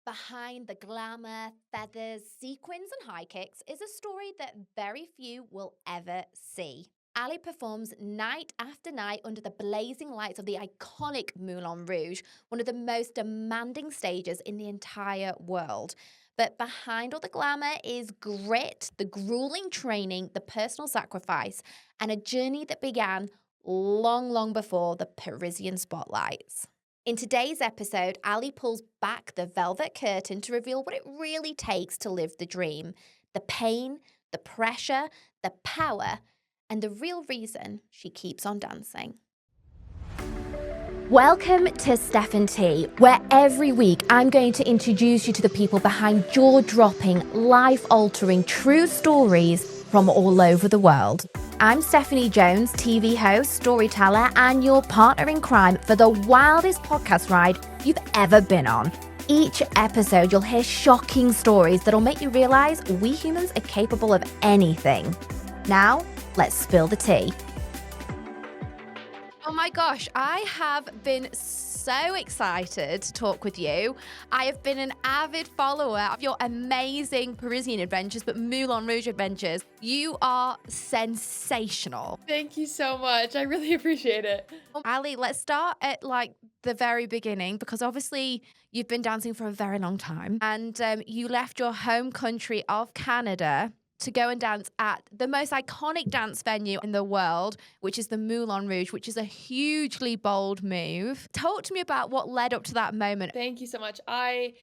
Behind the glamour, feathers, sequins, and high kicks is a story that very few will ever see. Allie performs night after night under the blazing lights of the iconic Moulin Rouge, one of the most demanding stages in the entire world. But behind all the glamour is grit, the grueling training, the personal sacrifice, and a journey that began long, long before the Parisian spotlights. In today's episode, Ali pulls back the velvet curtain to reveal what it really takes to live the dream, the pain, the pressure, the power, and the real reason she keeps on dancing. Welcome to Stefanie, where every week I'm going to introduce you to the people behind jaw-dropping, life-altering, true stories from all over the world. I'm Stefanie Jones, TV host, storyteller, and your partner in crime for the wildest podcast ride you've ever been on. Each episode, you'll hear shocking stories that'll make you realize we humans are capable of anything. Now, let's spill the tea. Oh my gosh, I have been so excited to talk with you. I have been an avid follower of your amazing Parisian adventures, but Moulin Rouge adventures. You are sensational. Thank you so much. I really appreciate it. Ali, let's start at the very beginning, because obviously you've been dancing for a very long time, and you left your home country of Canada to go and dance at the most iconic dance venue in the world, which is the Moulin Rouge, which is a hugely bold move. Talk to me about what led up to that moment. Thank you so much. I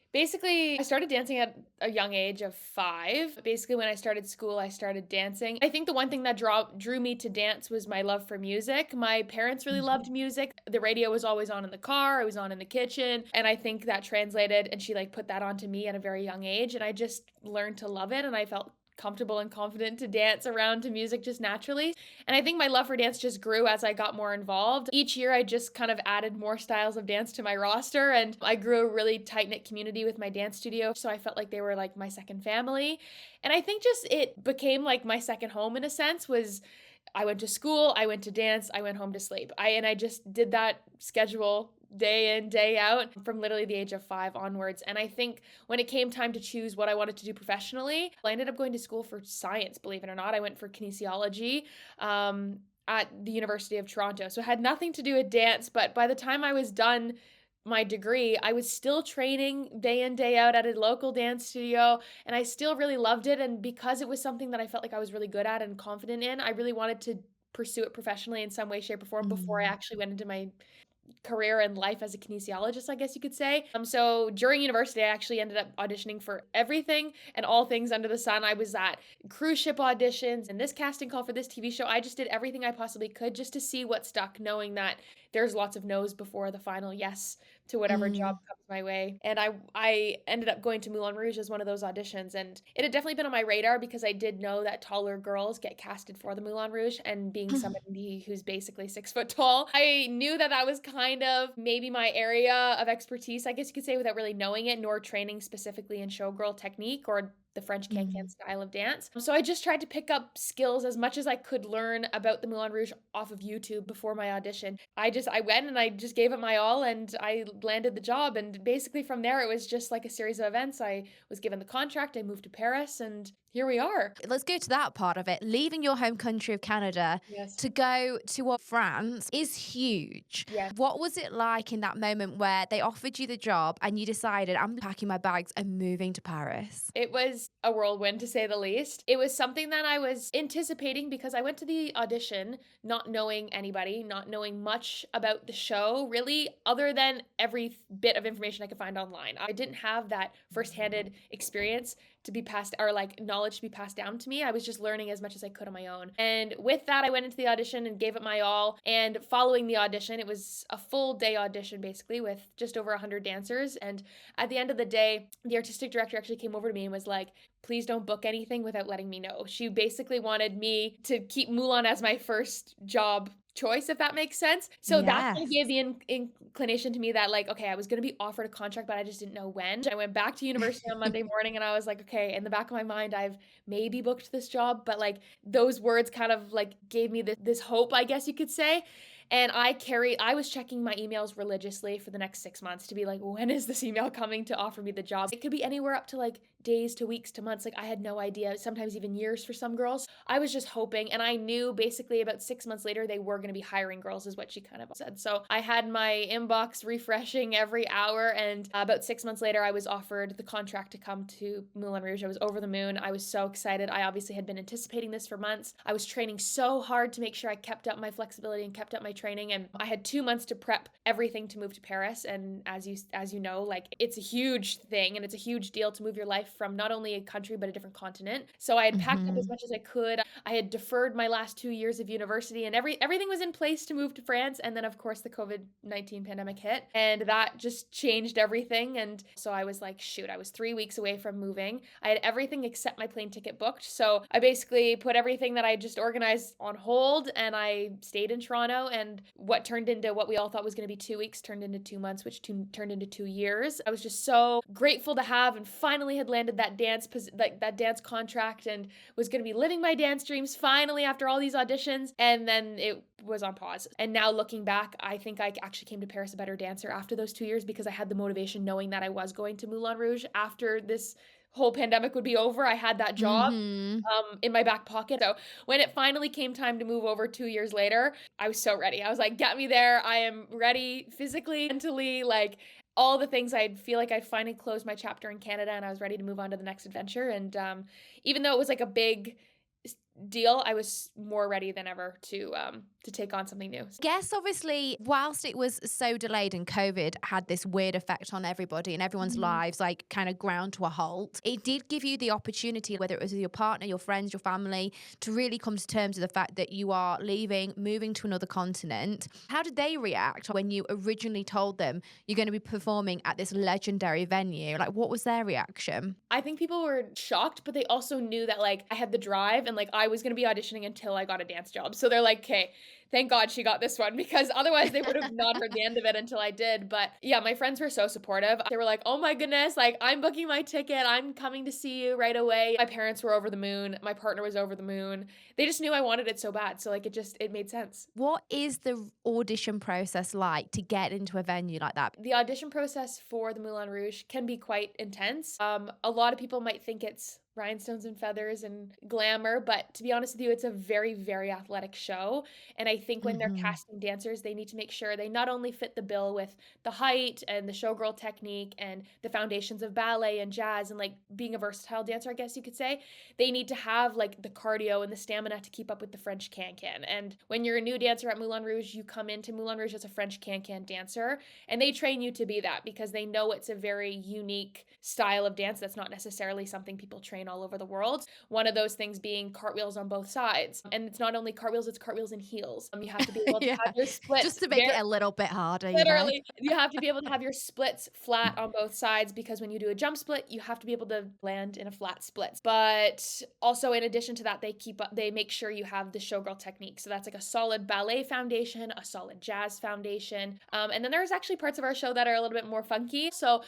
started dancing at a young age of 5. Basically, when I started school, I started dancing. I think the one thing that drew me to dance was my love for music. My parents really loved music. The radio was always on in the car. It was on in the kitchen. And I think that translated, and she put that onto me at a very young age. And I just learned to love it. And I felt comfortable and confident to dance around to music just naturally. And I think my love for dance just grew as I got more involved. Each year I just kind of added more styles of dance to my roster, and I grew a really tight-knit community with my dance studio, so I felt like they were like my second family. And I think just it became like my second home in a sense. Was I went to school, I went to dance, I went home to sleep. I just did that schedule day in, day out from literally the age of 5 onwards. And I think when it came time to choose what I wanted to do professionally, I ended up going to school for science, believe it or not. I went for kinesiology at the University of Toronto. So it had nothing to do with dance, but by the time I was done my degree, I was still training day in, day out at a local dance studio, and I still really loved it. And because it was something that I felt like I was really good at and confident in, I really wanted to pursue it professionally in some way, shape, or form before I actually went into my career and life as a kinesiologist, I guess you could say. So during university, I actually ended up auditioning for everything and all things under the sun. I was at cruise ship auditions and this casting call for this TV show. I just did everything I possibly could just to see what stuck, knowing that there's lots of no's before the final yes to whatever job comes my way. And I ended up going to Moulin Rouge as one of those auditions, and it had definitely been on my radar because I did know that taller girls get casted for the Moulin Rouge, and being somebody who's basically 6 foot tall, I knew that that was kind of maybe my area of expertise, I guess you could say, without really knowing it, nor training specifically in showgirl technique or the French can-can style of dance. So I just tried to pick up skills as much as I could learn about the Moulin Rouge off of YouTube before my audition. I went and I just gave it my all, and I landed the job. And basically from there, it was just like a series of events. I was given the contract, I moved to Paris, and here we are. Let's go to that part of it. Leaving your home country of Canada to go to France is huge. Yes. What was it like in that moment where they offered you the job and you decided, I'm packing my bags and moving to Paris? It was a whirlwind, to say the least. It was something that I was anticipating because I went to the audition not knowing anybody, not knowing much about the show, really, other than every bit of information I could find online. I didn't have that first-handed experience to be passed, or knowledge to be passed down to me. I was just learning as much as I could on my own. And with that, I went into the audition and gave it my all. And following the audition, it was a full day audition basically with just over 100 dancers. And at the end of the day, the artistic director actually came over to me and was like, please don't book anything without letting me know. She basically wanted me to keep Moulin as my first job choice, if that makes sense. So that kind of gave the inclination to me that okay, I was going to be offered a contract, but I just didn't know when. I went back to university on Monday morning and I was like, okay, in the back of my mind, I've maybe booked this job, but those words kind of gave me this hope, I guess you could say. And I was checking my emails religiously for the next 6 months to be like, when is this email coming to offer me the job? It could be anywhere up to like days to weeks to months. Like I had no idea, sometimes even years for some girls. I was just hoping, and I knew basically about 6 months later they were going to be hiring girls, is what she kind of said. So I had my inbox refreshing every hour, and about 6 months later, I was offered the contract to come to Moulin Rouge. I was over the moon. I was so excited. I obviously had been anticipating this for months. I was training so hard to make sure I kept up my flexibility and kept up my training, and I had 2 months to prep everything to move to Paris. And as you know, like it's a huge thing and it's a huge deal to move your life from not only a country but a different continent. So I had packed up as much as I could. I had deferred my last 2 years of university, and everything was in place to move to France. And then of course the COVID-19 pandemic hit, and that just changed everything. And so I was like, shoot, I was 3 weeks away from moving. I had everything except my plane ticket booked. So I basically put everything that I just organized on hold, and I stayed in Toronto. And what turned into what we all thought was going to be 2 weeks turned into 2 months, which turned into 2 years. I was just so grateful to have, and finally had landed that dance contract, and was going to be living my dance dreams finally after all these auditions. And then it was on pause. And now looking back, I think I actually came to Paris a better dancer after those 2 years, because I had the motivation knowing that I was going to Moulin Rouge after this whole pandemic would be over. I had that job in my back pocket. So when it finally came time to move over 2 years later, I was so ready. I was like, get me there. I am ready physically, mentally, like all the things. I feel like I finally closed my chapter in Canada, and I was ready to move on to the next adventure. And even though it was like a big deal, I was more ready than ever to take on something new. Guess obviously, whilst it was so delayed and COVID had this weird effect on everybody and everyone's lives, like kind of ground to a halt, it did give you the opportunity, whether it was with your partner, your friends, your family, to really come to terms with the fact that you are leaving, moving to another continent. How did they react when you originally told them you're going to be performing at this legendary venue? Like, what was their reaction? I think people were shocked, but they also knew that like I had the drive, and like I was going to be auditioning until I got a dance job. So they're like, okay, thank God she got this one, because otherwise they would have not heard the end of it until I did. But yeah, my friends were so supportive. They were like, oh my goodness, like I'm booking my ticket. I'm coming to see you right away. My parents were over the moon. My partner was over the moon. They just knew I wanted it so bad. So like it made sense. What is the audition process like to get into a venue like that? The audition process for the Moulin Rouge can be quite intense. A lot of people might think it's rhinestones and feathers and glamour, but to be honest with you, it's a very, very athletic show. And I think when they're casting dancers, they need to make sure they not only fit the bill with the height and the showgirl technique and the foundations of ballet and jazz and like being a versatile dancer, I guess you could say, they need to have like the cardio and the stamina to keep up with the French can-can. And when you're a new dancer at Moulin Rouge, you come into Moulin Rouge as a French can-can dancer, and they train you to be that because they know it's a very unique style of dance that's not necessarily something people train all over the world. One of those things being cartwheels on both sides. And it's not only cartwheels, it's cartwheels in heels. You have to be able to Yeah, have your splits. just to make it a little bit harder, Literally, you have to be able to have your splits flat on both sides, because when you do a jump split, you have to be able to land in a flat split. But also in addition to that, they make sure you have the showgirl technique. So that's like a solid ballet foundation, a solid jazz foundation. And then there's actually parts of our show that are a little bit more funky. So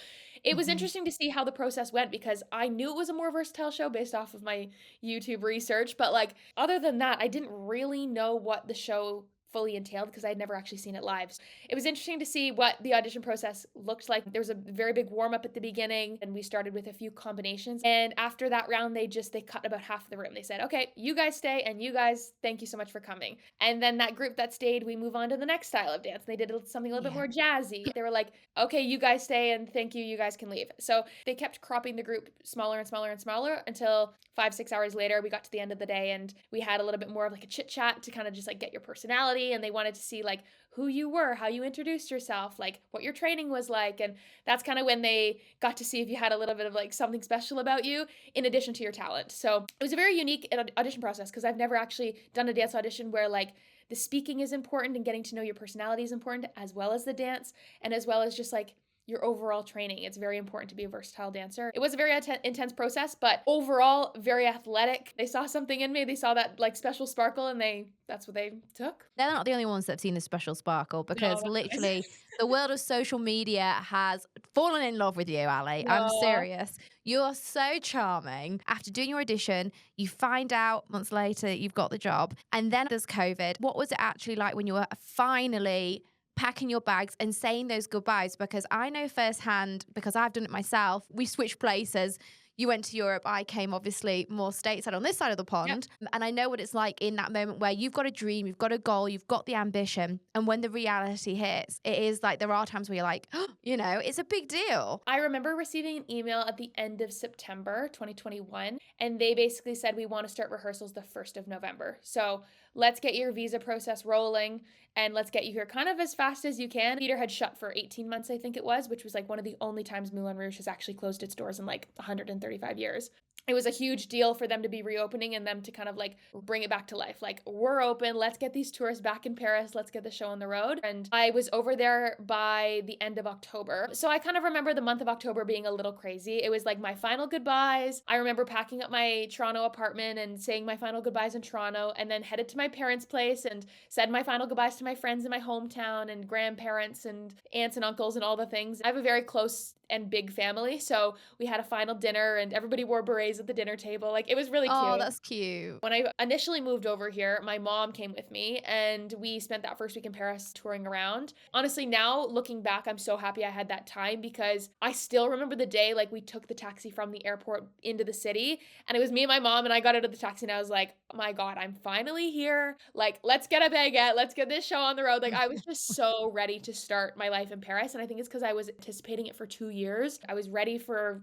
it was interesting to see how the process went, because I knew it was a more versatile show based off of my YouTube research. But like, other than that, I didn't really know what the show fully entailed because I'd never actually seen it live. It was interesting to see what the audition process looked like. There was a very big warm up at the beginning, and we started with a few combinations. And after that round, they cut about half of the room. They said, okay, you guys stay, and you guys, thank you so much for coming. And then that group that stayed, we move on to the next style of dance. They did something a little bit more jazzy. They were like, okay, you guys stay, and thank you, you guys can leave. So they kept cropping the group smaller and smaller and smaller until 5-6 hours later, we got to the end of the day, and we had a little bit more of like a chit chat to kind of just like get your personality. And they wanted to see like who you were, how you introduced yourself, like what your training was like. And that's kind of when they got to see if you had a little bit of like something special about you in addition to your talent. So it was a very unique audition process, because I've never actually done a dance audition where like the speaking is important and getting to know your personality is important, as well as the dance, and as well as just like your overall training. It's very important to be a versatile dancer. It was a very intense process, but overall very athletic. They saw something in me. They saw that like special sparkle, and that's what they took. They're not the only ones that have seen the special sparkle, No, because that's literally nice. the world of social media has fallen in love with you, Ali. I'm No. serious. You're so charming. After doing your audition, you find out months later you've got the job. And then there's COVID. What was it actually like when you were finally packing your bags and saying those goodbyes? Because I know firsthand, because I've done it myself, we switched places. You went to Europe. I came obviously more stateside on this side of the Yep. pond. And I know what it's like in that moment where you've got a dream, you've got a goal, you've got the ambition. And when the reality hits, it is like there are times where you're like, it's a big deal. I remember receiving an email at the end of September 2021, and they basically said, we want to start rehearsals the 1st of November. So let's get your visa process rolling and let's get you here kind of as fast as you can. Theater had shut for 18 months, I think it was, which was like one of the only times Moulin Rouge has actually closed its doors in like 135 years. It was a huge deal for them to be reopening and them to kind of like bring it back to life. Like, we're open, let's get these tourists back in Paris, let's get the show on the road. And I was over there by the end of October. So I kind of remember the month of October being a little crazy. It was like my final goodbyes. I remember packing up my Toronto apartment and saying my final goodbyes in Toronto, and then headed to my parents' place and said my final goodbyes to my friends in my hometown and grandparents and aunts and uncles and all the things. I have a very close and big family, so we had a final dinner and everybody wore berets at the dinner table. Like, it was really Oh, cute. that's cute. When I initially moved over here, my mom came with me and we spent that first week in Paris touring around. Honestly, now looking back, I'm so happy I had that time, because I still remember the day, like, we took the taxi from the airport into the city, and it was me and my mom, and I got out of the taxi and I was like, oh my God, I'm finally here. Like, let's get a baguette. Let's get this show on the road. Like, I was just so ready to start my life in Paris. And I think it's because I was anticipating it for 2 years. I was ready for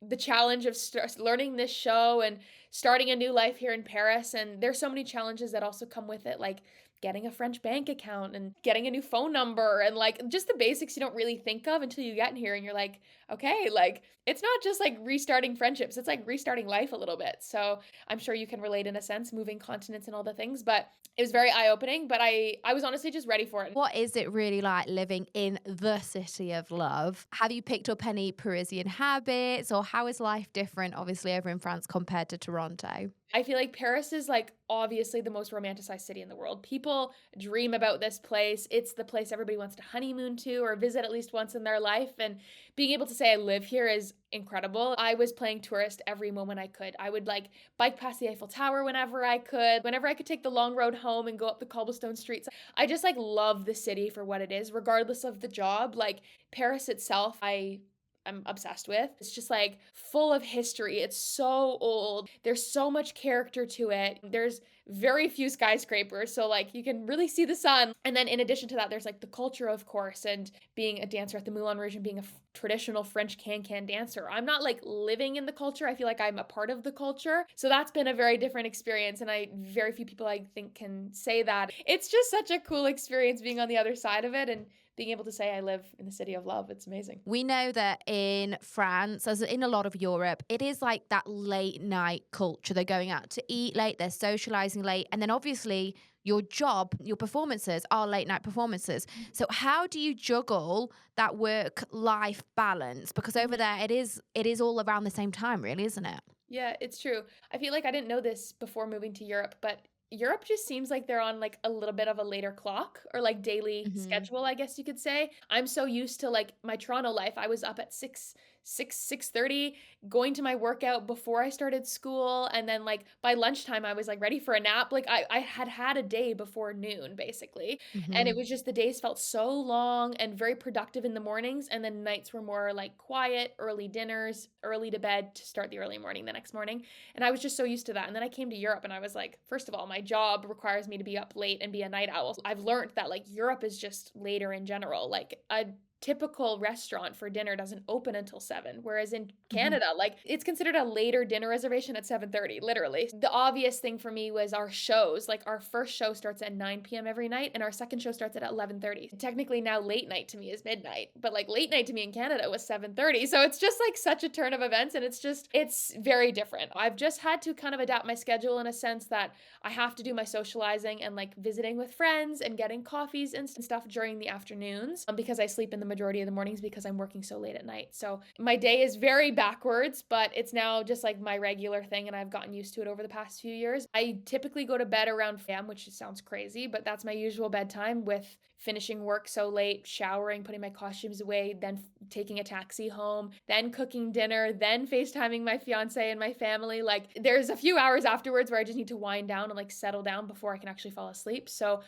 the challenge of learning this show and starting a new life here in Paris. And there's so many challenges that also come with it, like getting a French bank account and getting a new phone number and like just the basics you don't really think of until you get in here and you're like, okay, like it's not just like restarting friendships, it's like restarting life a little bit. So I'm sure you can relate in a sense, moving continents and all the things, but it was very eye-opening, but I was honestly just ready for it. What is it really like living in the city of love? Have you picked up any Parisian habits, or how is life different, obviously, over in France compared to Toronto? I feel like Paris is like obviously the most romanticized city in the world. People dream about this place. It's the place everybody wants to honeymoon to or visit at least once in their life. And being able to say I live here is incredible. I was playing tourist every moment I could. I would like bike past the Eiffel Tower whenever I could take the long road home and go up the cobblestone streets. I just like love the city for what it is, regardless of the job. Like Paris itself, I'm obsessed with. It's just like full of history. It's so old. There's so much character to it. There's very few skyscrapers, so like you can really see the sun. And then in addition to that, there's like the culture, of course, and being a dancer at the Moulin Rouge and being a traditional French can-can dancer. I'm not like living in the culture. I feel like I'm a part of the culture. So that's been a very different experience, and very few people I think can say that. It's just such a cool experience being on the other side of it and being able to say I live in the city of love. It's amazing. We know that in France, as in a lot of Europe, it is like that late night culture. They're going out to eat late, they're socializing late. And then obviously your job, your performances are late night performances. So how do you juggle that work life balance? Because over there it is all around the same time, really, isn't it? Yeah, it's true. I feel like I didn't know this before moving to Europe, but Europe just seems like they're on like a little bit of a later clock or like daily Hmm. schedule, I guess you could say. I'm so used to like my Toronto life. I was up at 6:30, going to my workout before I started school, and then like by lunchtime I was like ready for a nap. Like I had a day before noon basically. And it Hmm. was just the days felt so long and very productive in the mornings, and then nights were more like quiet, early dinners, early to bed to start the early morning the next morning. And I was just so used to that. And then I came to Europe and I was like, first of all, my job requires me to be up late and be a night owl. I've learned that like Europe is just later in general. Like a typical restaurant for dinner doesn't open until 7, whereas in Hmm. Canada, like it's considered a later dinner reservation at 7:30, literally. The obvious thing for me was our shows. Like our first show starts at 9 p.m. every night and our second show starts at 11:30. Technically now late night to me is midnight, but like late night to me in Canada was 7:30. So it's just like such a turn of events, and it's very different. I've just had to kind of adapt my schedule in a sense that I have to do my socializing and like visiting with friends and getting coffees and stuff during the afternoons, because I sleep in the majority of the mornings because I'm working so late at night. So my day is very backwards, but it's now just like my regular thing, and I've gotten used to it over the past few years. I typically go to bed around 4 a.m., which sounds crazy, but that's my usual bedtime, with finishing work so late, showering, putting my costumes away, then taking a taxi home, then cooking dinner, then FaceTiming my fiance and my family. Like, there's a few hours afterwards where I just need to wind down and like settle down before I can actually fall asleep. So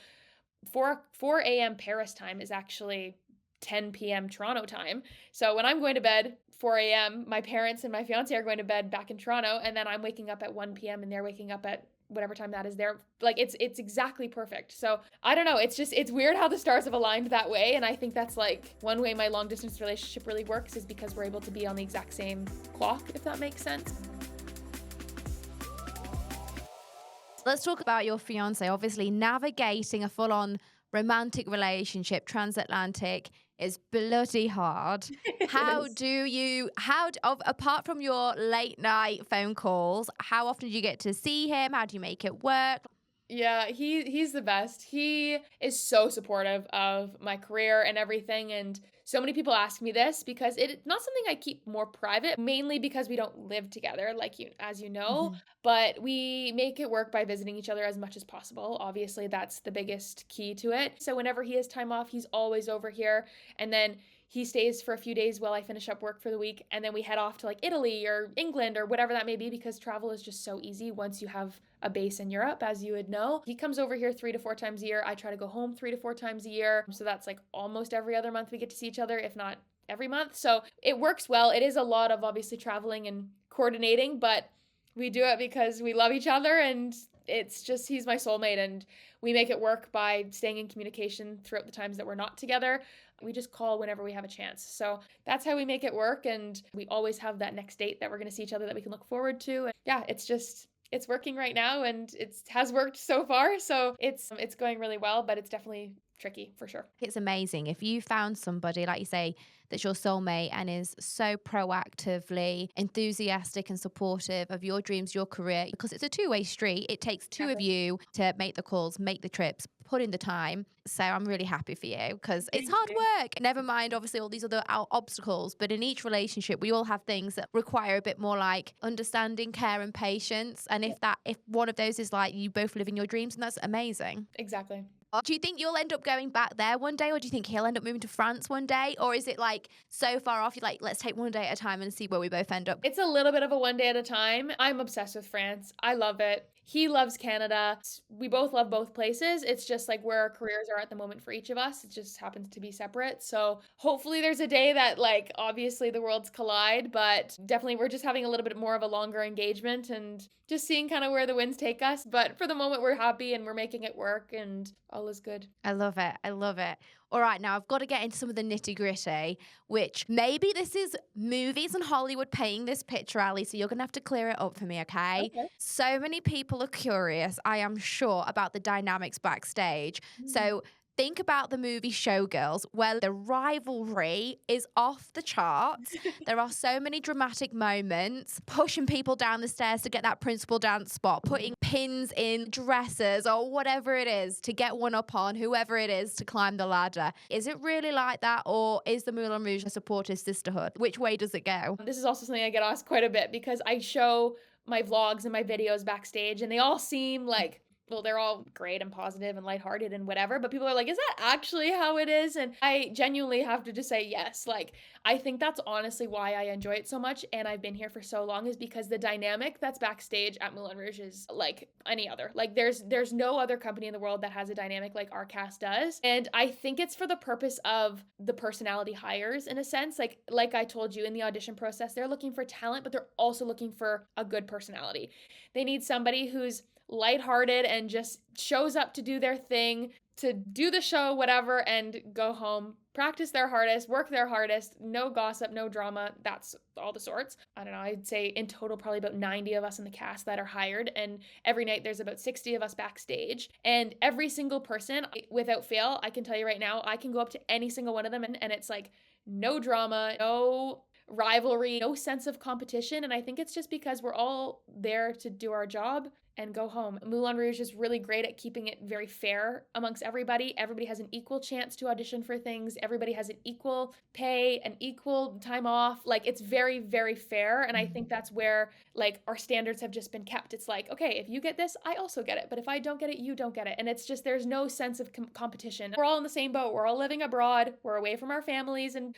4 a.m. Paris time is actually 10 p.m. Toronto time. So when I'm going to bed 4 a.m., my parents and my fiance are going to bed back in Toronto, and then I'm waking up at 1 p.m. and they're waking up at whatever time that is there. Like, it's exactly perfect. So I don't know, it's weird how the stars have aligned that way, and I think that's like one way my long distance relationship really works, is because we're able to be on the exact same clock, if that makes sense. Let's talk about your fiance. Obviously, navigating a full-on romantic relationship, transatlantic, is bloody hard. Apart from your late night phone calls, how often do you get to see him? How do you make it work? Yeah, he's the best. He is so supportive of my career and everything, and so many people ask me this because it's not something I keep more private, mainly because we don't live together, like as you know, Mhm. but we make it work by visiting each other as much as possible. Obviously, that's the biggest key to it. So whenever he has time off, he's always over here, and then he stays for a few days while I finish up work for the week, and then we head off to like Italy or England or whatever that may be, because travel is just so easy once you have a base in Europe, as you would know. He comes over here 3 to 4 times a year. I try to go home 3 to 4 times a year. So that's like almost every other month we get to see each other, if not every month. So it works well. It is a lot of obviously traveling and coordinating, but we do it because we love each other, and it's just, he's my soulmate, and we make it work by staying in communication throughout the times that we're not together. We just call whenever we have a chance. So that's how we make it work. And we always have that next date that we're going to see each other that we can look forward to. And yeah, it's working right now, and it has worked so far. So it's going really well, but it's definitely tricky for sure. It's amazing if you found somebody, like you say, that's your soulmate and is so proactively enthusiastic and supportive of your dreams, your career, because it's a two-way street. It takes two of Exactly. you to make the calls, make the trips, put in the time. So I'm really happy for you, because it's Thank hard you. work. Never mind, obviously, all these other obstacles. But in each relationship, we all have things that require a bit more like understanding, care, and patience. And if one of those is like you both live in your dreams, and that's amazing. Exactly. Do you think you'll end up going back there one day, or do you think he'll end up moving to France one day? Or is it like so far off, you're like, let's take one day at a time and see where we both end up? It's a little bit of a one day at a time. I'm obsessed with France. I love it. He loves Canada. We both love both places. It's just like where our careers are at the moment for each of us. It just happens to be separate. So hopefully there's a day that, like, obviously the worlds collide, but definitely we're just having a little bit more of a longer engagement and just seeing kind of where the winds take us. But for the moment, we're happy and we're making it work, and all is good. I love it. I love it. All right, now I've got to get into some of the nitty gritty, which maybe this is movies and Hollywood painting this picture, Ali. So you're going to have to clear it up for me, okay? Okay. So many people are curious, I am sure, about the dynamics backstage. So think about the movie Showgirls, where the rivalry is off the charts. There are so many dramatic moments, pushing people down the stairs to get that principal dance spot, putting pins in dresses or whatever it is to get one up on whoever it is to climb the ladder. Is it really like that, or is the Moulin Rouge a supportive sisterhood? Which way does it go? This is also something I get asked quite a bit because I show my vlogs and my videos backstage, and they all seem like, well, they're all great and positive and lighthearted and whatever, but people are like, is that actually how it is? And I genuinely have to just say yes. Like, I think that's honestly why I enjoy it so much, and I've been here for so long, is because the dynamic that's backstage at Moulin Rouge is like any other. Like, there's no other company in the world that has a dynamic like our cast does. And I think it's for the purpose of the personality hires, in a sense. Like I told you, in the audition process, they're looking for talent, but they're also looking for a good personality. They need somebody who's lighthearted and just shows up to do their thing, to do the show, whatever, and go home, practice their hardest, work their hardest, no gossip, no drama. That's all the sorts. I don't know, I'd say in total probably about 90 of us in the cast that are hired, and every night there's about 60 of us backstage. And every single person, without fail, I can tell you right now, I can go up to any single one of them, and it's like no drama, no rivalry, no sense of competition. And I think it's just because we're all there to do our job, and go home. Moulin Rouge is really great at keeping it very fair amongst everybody. Everybody has an equal chance to audition for things. Everybody has an equal pay, an equal time off. Like, it's very, very fair. And I think that's where like our standards have just been kept. It's like, okay, if you get this, I also get it. But if I don't get it, you don't get it. And it's just, there's no sense of competition. We're all in the same boat. We're all living abroad. We're away from our families and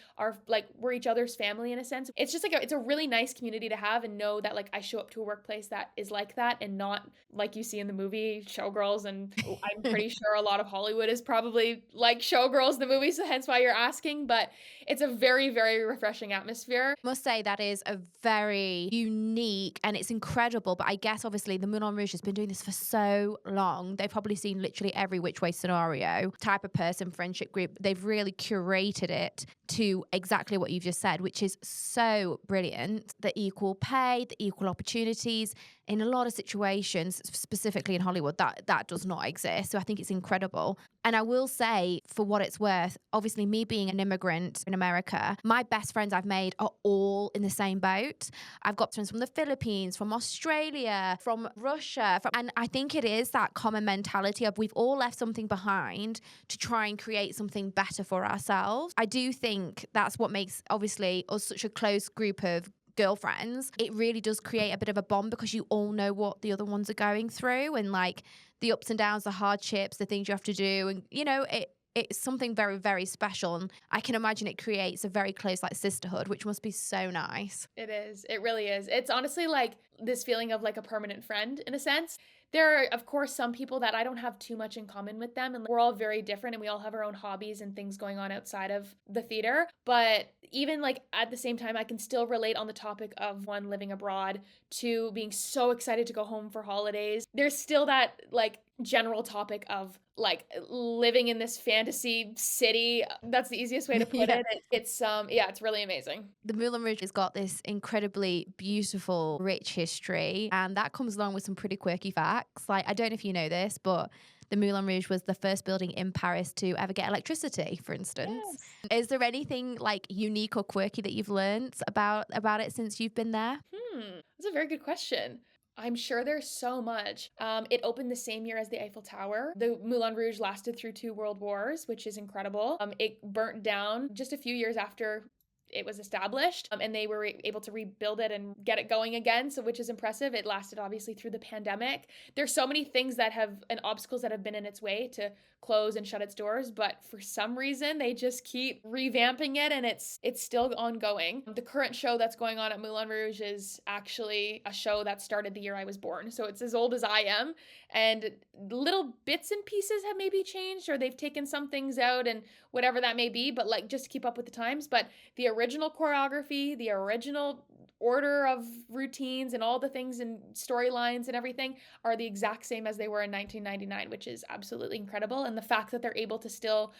we're each other's family in a sense. It's just like, it's a really nice community to have and know that like I show up to a workplace that is like that and not like you see in the movie Showgirls. And I'm pretty sure a lot of Hollywood is probably like Showgirls, the movie. So hence why you're asking, but it's a very, very refreshing atmosphere. I must say that is a very unique and it's incredible. But I guess obviously the Moulin Rouge has been doing this for so long. They've probably seen literally every which way scenario, type of person, friendship group. They've really curated it to exactly what you've just said, which is so brilliant. The equal pay, the equal opportunities. In a lot of situations, specifically in Hollywood, that does not exist. So I think it's incredible. And I will say, for what it's worth, obviously me being an immigrant in America, my best friends I've made are all in the same boat. I've got friends from the Philippines, from Australia, from Russia. And I think it is that common mentality of we've all left something behind to try and create something better for ourselves. I do think that's what makes, obviously, us such a close group of girlfriends. It really does create a bit of a bond because you all know what the other ones are going through and like the ups and downs, the hardships, the things you have to do. And, you know, it's something very, very special. And I can imagine it creates a very close like sisterhood, which must be so nice. It is. It really is. It's honestly like this feeling of like a permanent friend in a sense. There are, of course, some people that I don't have too much in common with them, and we're all very different and we all have our own hobbies and things going on outside of the theater. But even like at the same time, I can still relate on the topic of one, living abroad, two, being so excited to go home for holidays. There's still that like general topic of like living in this fantasy city. That's the easiest way to put it. It's it's really amazing. The Moulin Rouge has got this incredibly beautiful, rich history, and that comes along with some pretty quirky facts. Like, I don't know if you know this, but the Moulin Rouge was the first building in Paris to ever get electricity, for instance. Yes. Is there anything like unique or quirky that you've learned about it since you've been there? That's a very good question. I'm sure there's so much. It opened the same year as the Eiffel Tower. The Moulin Rouge lasted through 2 world wars, which is incredible. It burnt down just a few years after it was established, and they were able to rebuild it and get it going again, so which is impressive. It lasted obviously through the pandemic. There's so many things that have and obstacles that have been in its way to close and shut its doors, but for some reason they just keep revamping it and it's still ongoing. The current show that's going on at Moulin Rouge is actually a show that started the year I was born, so it's as old as I am, and little bits and pieces have maybe changed or they've taken some things out and whatever that may be, but like just to keep up with the times. But the original choreography, the original order of routines and all the things and storylines and everything are the exact same as they were in 1999, which is absolutely incredible. And the fact that they're able to still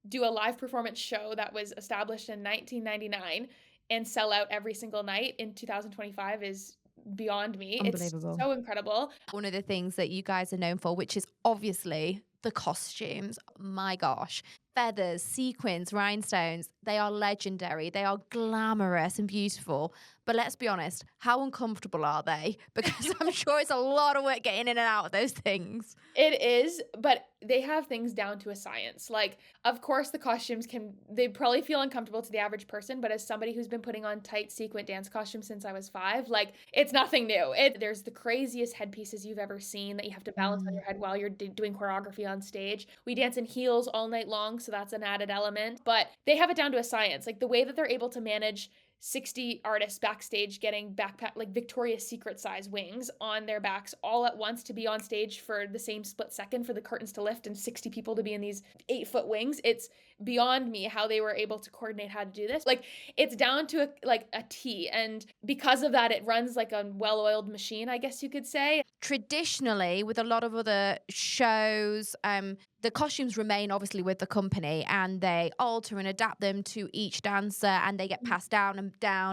do a live performance show that was established in 1999 and sell out every single night in 2025 is beyond me. Unbelievable. It's so incredible. One of the things that you guys are known for, which is obviously the costumes. My gosh. Feathers, sequins, rhinestones, they are legendary. They are glamorous and beautiful. But let's be honest, how uncomfortable are they? Because I'm sure it's a lot of work getting in and out of those things. It is, but they have things down to a science. Like, of course, the costumes they probably feel uncomfortable to the average person, but as somebody who's been putting on tight sequin dance costumes since I was 5, like, it's nothing new. There's the craziest headpieces you've ever seen that you have to balance on your head while you're doing choreography on stage. We dance in heels all night long, so that's an added element, but they have it down to a science. Like, the way that they're able to manage 60 artists backstage getting backpack, like Victoria's Secret size wings on their backs all at once to be on stage for the same split second for the curtains to lift and 60 people to be in these 8-foot wings. It's beyond me how they were able to coordinate how to do this. Like, it's down to a T. And because of that, it runs like a well-oiled machine, I guess you could say. Traditionally, with a lot of other shows, the costumes remain obviously with the company and they alter and adapt them to each dancer and they get passed down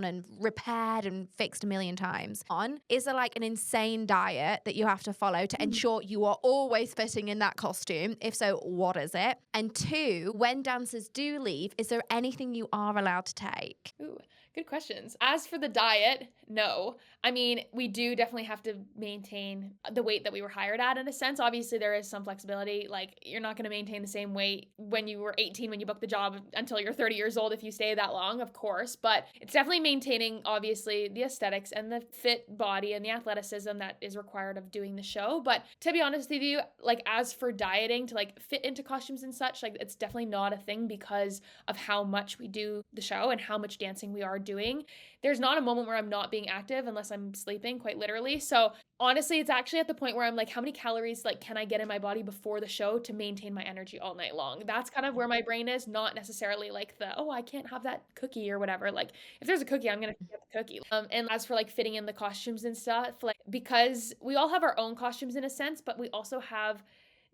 and repaired and fixed a million times. Is there like an insane diet that you have to follow to ensure you are always fitting in that costume? If so, what is it? And 2, when dancers do leave, is there anything you are allowed to take? Ooh, Good questions. As for the diet, no. I mean, we do definitely have to maintain the weight that we were hired at in a sense. Obviously, there is some flexibility. Like, you're not going to maintain the same weight when you were 18 when you booked the job until you're 30 years old if you stay that long, of course. But it's definitely maintaining, obviously, the aesthetics and the fit body and the athleticism that is required of doing the show. But to be honest with you, like, as for dieting to like fit into costumes and such, like, it's definitely not a thing because of how much we do the show and how much dancing we are doing. There's not a moment where I'm not being active unless I'm sleeping, quite literally. So honestly, it's actually at the point where I'm like, how many calories like can I get in my body before the show to maintain my energy all night long? That's kind of where my brain is, not necessarily like oh, I can't have that cookie or whatever. Like, if there's a cookie, I'm gonna get the cookie. And as for like fitting in the costumes and stuff, like, because we all have our own costumes in a sense, but we also have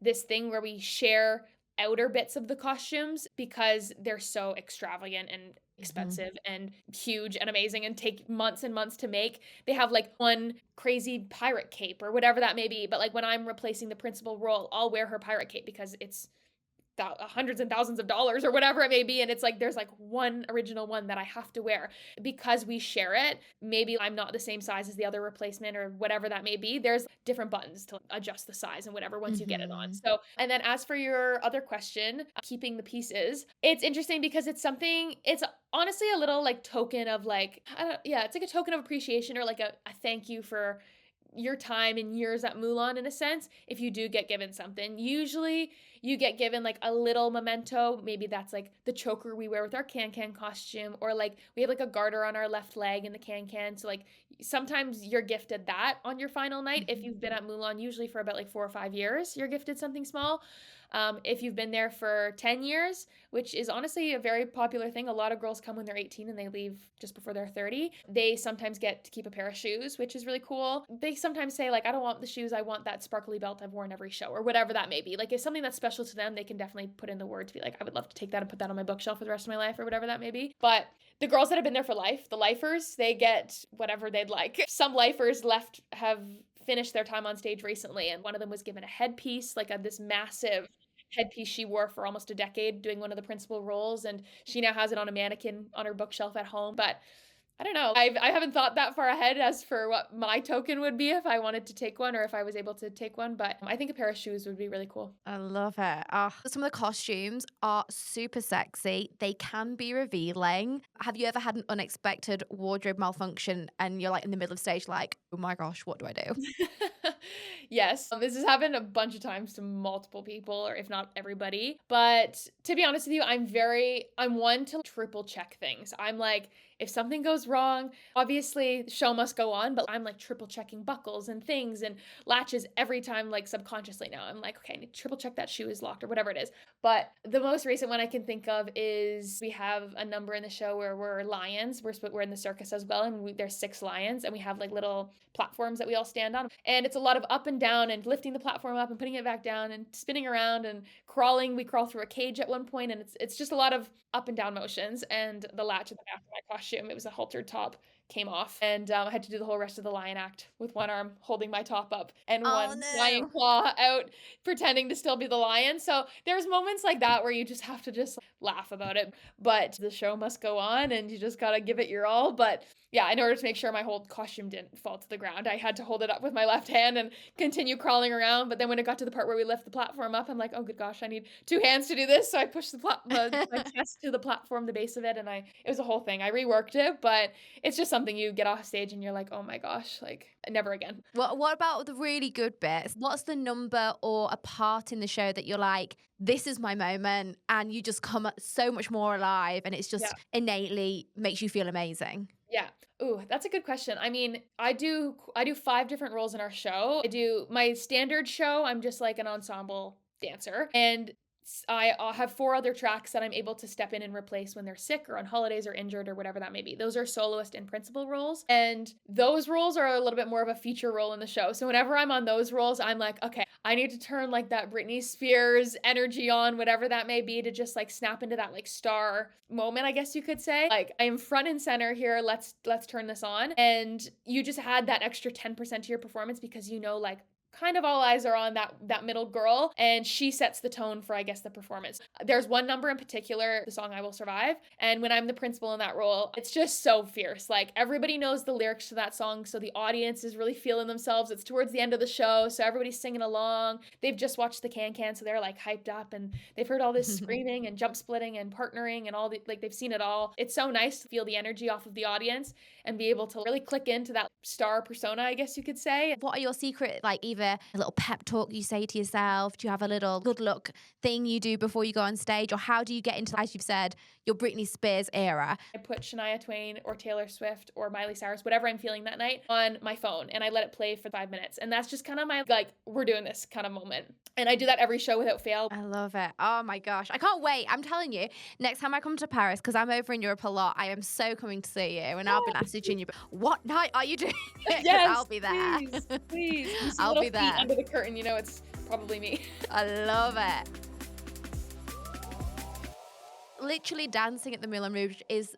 this thing where we share outer bits of the costumes because they're so extravagant and expensive and huge and amazing and take months and months to make. They have like one crazy pirate cape or whatever that may be. But like, when I'm replacing the principal role, I'll wear her pirate cape because it's hundreds and thousands of dollars or whatever it may be. And it's like, there's like one original one that I have to wear because we share it. Maybe I'm not the same size as the other replacement or whatever that may be. There's different buttons to adjust the size and whatever once you get it on. So, and then as for your other question, keeping the pieces, it's interesting because it's something, it's honestly a little like token of like, it's like a token of appreciation or like a thank you for your time and years at Moulin in a sense. If you do get given something, usually you get given like a little memento. Maybe that's like the choker we wear with our can-can costume, or like we have like a garter on our left leg in the can-can. So like sometimes you're gifted that on your final night. If you've been at Moulin usually for about like 4 or 5 years, you're gifted something small. If you've been there for 10 years, which is honestly a very popular thing, a lot of girls come when they're 18 and they leave just before they're 30. They sometimes get to keep a pair of shoes, which is really cool. They sometimes say like, I don't want the shoes, I want that sparkly belt I've worn every show, or whatever that may be. Like, if something that's special to them, they can definitely put in the word to be like, I would love to take that and put that on my bookshelf for the rest of my life, or whatever that may be. But the girls that have been there for life, the lifers, they get whatever they'd like. Some lifers have finished their time on stage recently, and one of them was given a headpiece, like this massive headpiece she wore for almost a decade doing one of the principal roles, and she now has it on a mannequin on her bookshelf at home. But I don't know. I haven't thought that far ahead as for what my token would be if I wanted to take one or if I was able to take one, but I think a pair of shoes would be really cool. I love it. Some of the costumes are super sexy. They can be revealing. Have you ever had an unexpected wardrobe malfunction and you're like in the middle of stage, like, oh my gosh, what do I do? Yes, this has happened a bunch of times to multiple people, or if not everybody. But to be honest with you, I'm one to triple check things. I'm like, if something goes wrong, obviously the show must go on, but I'm like triple checking buckles and things and latches every time, like subconsciously now. I'm like, okay, I need to triple check that shoe is locked or whatever it is. But the most recent one I can think of is we have a number in the show where we're lions. We're in the circus as well, and there's 6 lions, and we have like little platforms that we all stand on. And it's a lot of up and down and lifting the platform up and putting it back down and spinning around and crawling. We crawl through a cage at one point, and it's just a lot of up and down motions. And the latch at the back of my costume, it was a haltered top, came off, and I had to do the whole rest of the lion act with one arm holding my top up and one lion claw out, pretending to still be the lion. So there's moments like that where you just have to just laugh about it, but the show must go on and you just gotta give it your all. But yeah, in order to make sure my whole costume didn't fall to the ground, I had to hold it up with my left hand and continue crawling around. But then when it got to the part where we lift the platform up, I'm like, oh good gosh, I need 2 hands to do this. So I pushed my chest to the platform, the base of it, and it was a whole thing. I reworked it, but it's just something you get off stage and you're like, oh my gosh, like never again. What about the really good bits? What's the number or a part in the show that you're like, this is my moment, and you just come so much more alive and it's just innately makes you feel amazing? Yeah. Ooh, that's a good question. I mean, I do 5 different roles in our show. I do my standard show, I'm just like an ensemble dancer. And I'll have 4 other tracks that I'm able to step in and replace when they're sick or on holidays or injured or whatever that may be. Those are soloist and principal roles. And those roles are a little bit more of a feature role in the show. So whenever I'm on those roles, I'm like, okay, I need to turn like that Britney Spears energy on, whatever that may be, to just like snap into that like star moment, I guess you could say. Like, I am front and center here. Let's turn this on. And you just add that extra 10% to your performance because you know, like, kind of all eyes are on that middle girl, and she sets the tone for, I guess, the performance. There's one number in particular, the song I Will Survive, and when I'm the principal in that role, it's just so fierce. Like, everybody knows the lyrics to that song, so the audience is really feeling themselves. It's towards the end of the show, so everybody's singing along. They've just watched the can, so they're like hyped up, and they've heard all this screaming and jump splitting and partnering and all the, like, they've seen it all. It's so nice to feel the energy off of the audience and be able to really click into that star persona, I guess you could say. What are your secret, like either a little pep talk you say to yourself? Do you have a little good luck thing you do before you go on stage? Or how do you get into, as you've said, your Britney Spears era? I put Shania Twain or Taylor Swift or Miley Cyrus, whatever I'm feeling that night, on my phone, and I let it play for 5 minutes. And that's just kind of my, like, we're doing this kind of moment. And I do that every show without fail. I love it. Oh my gosh. I can't wait. I'm telling you, next time I come to Paris, because I'm over in Europe a lot, I am so coming to see you. And I'll be messaging you, what night are you doing it? 'Cause Yes, I'll be there. please. You see I'll little be there. feet under the curtain, you know it's probably me. I love it. Literally dancing at the Moulin Rouge is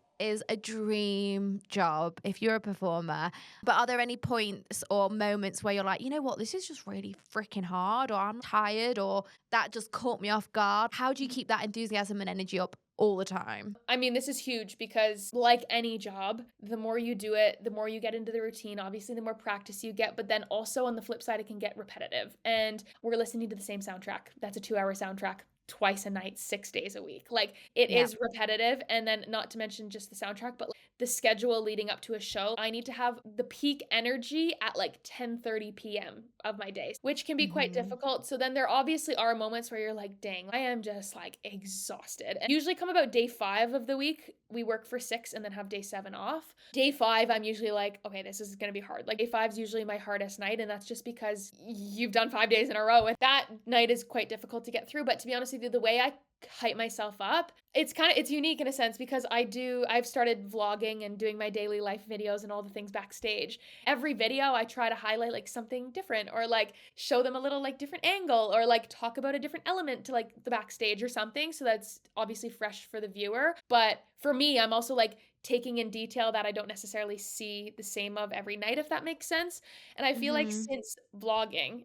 a dream job if you're a performer. But are there any points or moments where you're like, you know what, this is just really freaking hard, or I'm tired, or that just caught me off guard? How do you keep that enthusiasm and energy up all the time? I mean, this is huge because, like any job, the more you do it, the more you get into the routine. Obviously, the more practice you get, but then also on the flip side, it can get repetitive. And we're listening to the same soundtrack. That's a 2-hour soundtrack twice a night, 6 days a week. Like, it is repetitive. And then, not to mention just the soundtrack, but like the schedule leading up to a show, I need to have the peak energy at like 10:30 p.m. of my day, which can be quite difficult. So then there obviously are moments where you're like, dang, I am just like exhausted. And usually come about day 5 of the week, we work for 6 and then have day 7 off. Day 5, I'm usually like, okay, this is going to be hard. Like, day 5 is usually my hardest night. And that's just because you've done 5 days in a row. And that night is quite difficult to get through. But to be honest with you, the way I hype myself up, it's unique in a sense, because I've started vlogging and doing my daily life videos and all the things backstage. Every video I try to highlight like something different, or like show them a little like different angle, or like talk about a different element to like the backstage or something, so that's obviously fresh for the viewer. But for me, I'm also like taking in detail that I don't necessarily see the same of every night, if that makes sense. And I feel like since vlogging,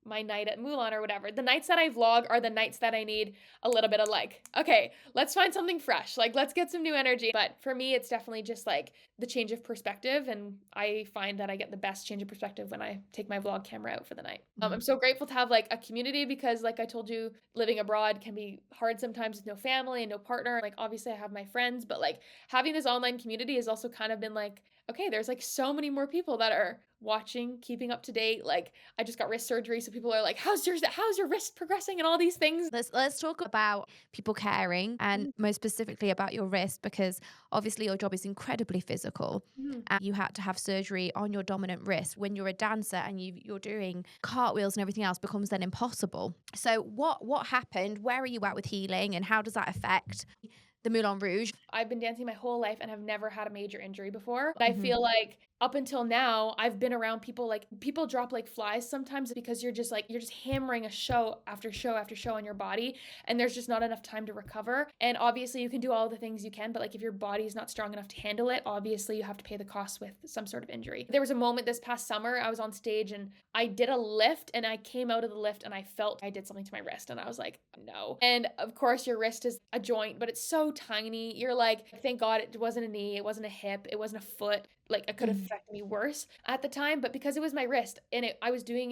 my night at Moulin or whatever, the nights that I vlog are the nights that I need a little bit of like, okay, let's find something fresh. Like, let's get some new energy. But for me, it's definitely just like the change of perspective. And I find that I get the best change of perspective when I take my vlog camera out for the night. I'm so grateful to have like a community, because like I told you, living abroad can be hard sometimes with no family and no partner. Like, obviously I have my friends, but like having this online community has also kind of been like, okay, there's like so many more people that are watching, keeping up to date. Like, I just got wrist surgery, so people are like, how's your wrist progressing and all these things. Let's talk about people caring, and most specifically about your wrist, because obviously your job is incredibly physical, and you had to have surgery on your dominant wrist. When you're a dancer and you're doing cartwheels and everything else, becomes then impossible. So what happened? Where are you at with healing, and how does that affect the Moulin Rouge? I've been dancing my whole life and have never had a major injury before. But I feel like up until now, I've been around people, like people drop like flies sometimes, because you're just hammering a show after show after show on your body, and there's just not enough time to recover. And obviously you can do all the things you can, but like if your body is not strong enough to handle it, obviously you have to pay the cost with some sort of injury. There was a moment this past summer, I was on stage and I did a lift, and I came out of the lift and I felt I did something to my wrist, and I was like, no. And of course your wrist is a joint, but it's so tiny. You're like, thank God it wasn't a knee, it wasn't a hip, it wasn't a foot. Like, it could have affected me worse at the time, but because it was my wrist and I was doing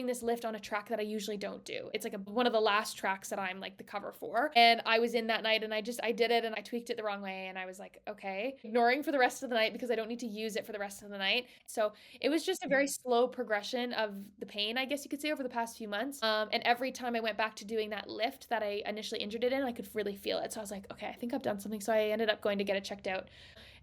this lift on a track that I usually don't do. It's like one of the last tracks that I'm like the cover for. And I was in that night and I did it and I tweaked it the wrong way. And I was like, okay, ignoring for the rest of the night because I don't need to use it for the rest of the night. So it was just a very slow progression of the pain, I guess you could say, over the past few months. And every time I went back to doing that lift that I initially injured it in, I could really feel it. So I was like, okay, I think I've done something. So I ended up going to get it checked out.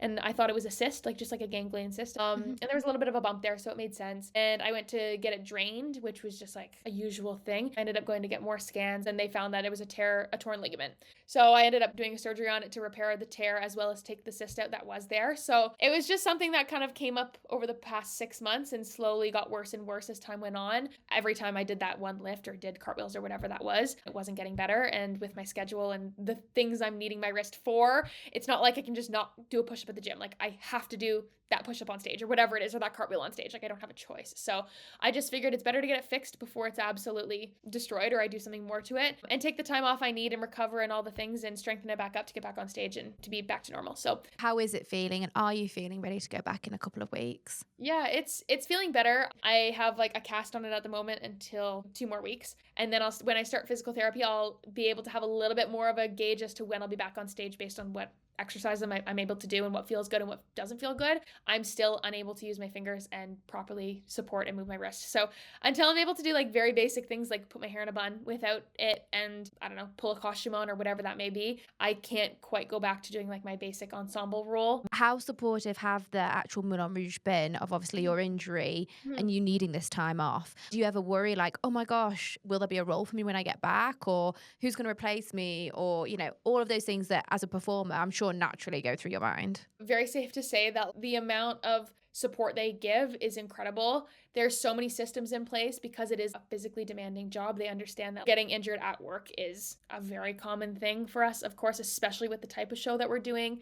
And I thought it was a cyst, like just like a ganglion cyst. And there was a little bit of a bump there, so it made sense. And I went to get it drained, which was just like a usual thing. I ended up going to get more scans, and they found that it was a torn ligament. So I ended up doing a surgery on it to repair the tear, as well as take the cyst out that was there. So it was just something that kind of came up over the past 6 months and slowly got worse and worse as time went on. Every time I did that one lift or did cartwheels or whatever that was, it wasn't getting better. And with my schedule and the things I'm needing my wrist for, it's not like I can just not do a push-up the gym. Like I have to do that push-up on stage or whatever it is, or that cartwheel on stage. Like I don't have a choice. So I just figured it's better to get it fixed before it's absolutely destroyed or I do something more to it, and take the time off I need and recover and all the things and strengthen it back up to get back on stage and to be back to normal. So How is it feeling? And are you feeling ready to go back in a couple of weeks? yeah, it's feeling better. I have like a cast on it at the moment until 2 more weeks. And then when I start physical therapy, I'll be able to have a little bit more of a gauge as to when I'll be back on stage based on what exercise I'm able to do and what feels good and what doesn't feel good. I'm still unable to use my fingers and properly support and move my wrist. So until I'm able to do like very basic things like put my hair in a bun without it and I don't know, pull a costume on or whatever that may be, I can't quite go back to doing like my basic ensemble role. How supportive have the actual Moulin Rouge been of obviously your injury Mhm. and you needing this time off? Do you ever worry like, oh my gosh, will there be a role for me when I get back? Or who's going to replace me? Or, all of those things that as a performer, I'm sure naturally go through your mind. Very safe to say that the amount of support they give is incredible. There's so many systems in place because it is a physically demanding job. They understand that getting injured at work is a very common thing for us, of course, especially with the type of show that we're doing.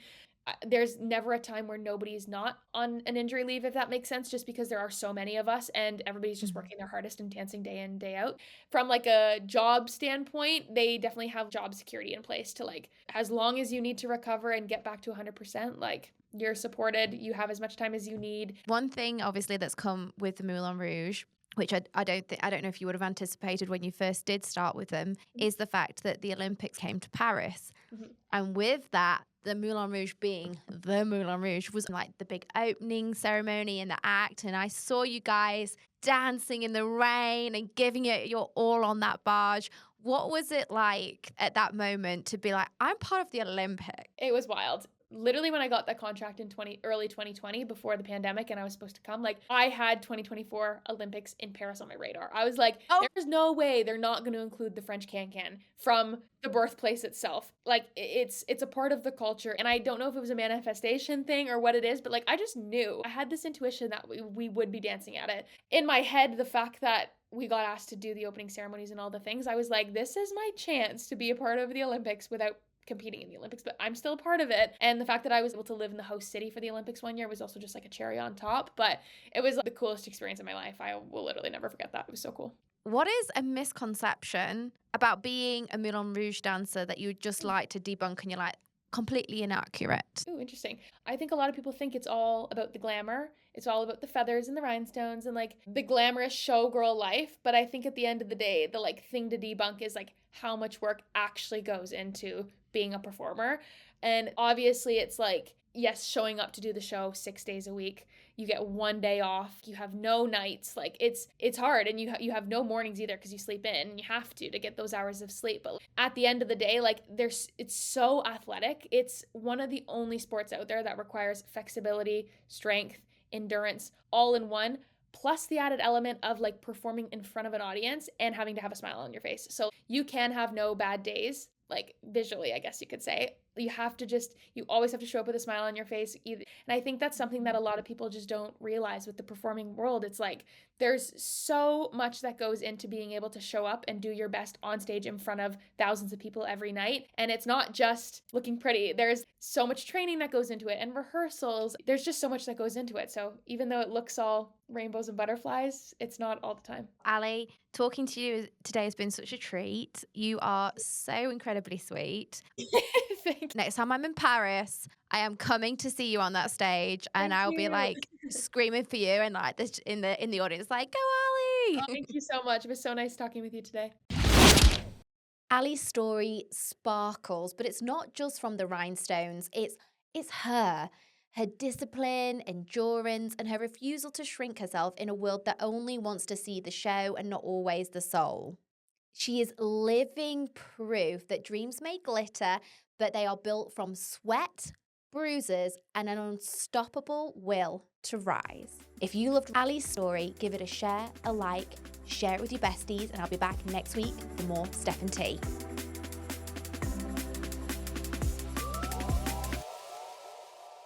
There's never a time where nobody's not on an injury leave, if that makes sense, just because there are so many of us and everybody's just working their hardest and dancing day in, day out. From like a job standpoint, they definitely have job security in place to like, as long as you need to recover and get back to 100%, like you're supported, you have as much time as you need. One thing, obviously, that's come with the Moulin Rouge, which I don't know if you would have anticipated when you first did start with them, is the fact that the Olympics came to Paris. Mhm. And with that, the Moulin Rouge being the Moulin Rouge was like the big opening ceremony and the act. And I saw you guys dancing in the rain and giving it your all on that barge. What was it like at that moment to be like, I'm part of the Olympics? It was wild. Literally when I got that contract in early 2020 before the pandemic and I was supposed to come, like I had 2024 Olympics in Paris on my radar. I was like, Oh, there's no way they're not going to include the French can from the birthplace itself. Like it's a part of the culture, and I don't know if it was a manifestation thing or what it is, but like I just knew. I had this intuition that we would be dancing at it. In my head, the fact that we got asked to do the opening ceremonies and all the things, I was like, this is my chance to be a part of the Olympics without competing in the Olympics, but I'm still a part of it. And the fact that I was able to live in the host city for the Olympics one year was also just like a cherry on top. But it was like the coolest experience in my life. I will literally never forget that. It was so cool. what is a misconception about being a Moulin Rouge dancer that you would just like to debunk and you're like, completely inaccurate? Ooh, interesting. I think a lot of people think it's all about the glamour. It's all about the feathers and the rhinestones and like the glamorous showgirl life. But I think at the end of the day, the like thing to debunk is like how much work actually goes into being a performer. And obviously it's like, yes, showing up to do the show 6 days a week. You get one day off. You have no nights. Like it's hard, and you have no mornings either because you sleep in. And you have to get those hours of sleep. But at the end of the day, like it's so athletic. It's one of the only sports out there that requires flexibility, strength, endurance, all in one. Plus the added element of like performing in front of an audience and having to have a smile on your face. So you can have no bad days, like visually, I guess you could say. You always have to show up with a smile on your face. And I think that's something that a lot of people just don't realize with the performing world. It's like there's so much that goes into being able to show up and do your best on stage in front of thousands of people every night. And it's not just looking pretty. There's so much training that goes into it and rehearsals. There's just so much that goes into it. So even though it looks all rainbows and butterflies, it's not all the time. Allie, talking to you today has been such a treat. You are so incredibly sweet. Thank Next time I'm in Paris, I am coming to see you on that stage, and I'll be you. like screaming for you and like this in the audience, like, go Oh, Allie! thank you so much. It was so nice talking with you today. Allie's story sparkles, but it's not just from the rhinestones. It's her discipline, endurance, and her refusal to shrink herself in a world that only wants to see the show and not always the soul. She is living proof that dreams may glitter, but they are built from sweat, bruises, and an unstoppable will to rise. If you loved Allie's story, give it a share, a like, share it with your besties, and I'll be back next week for more Steph and Tea.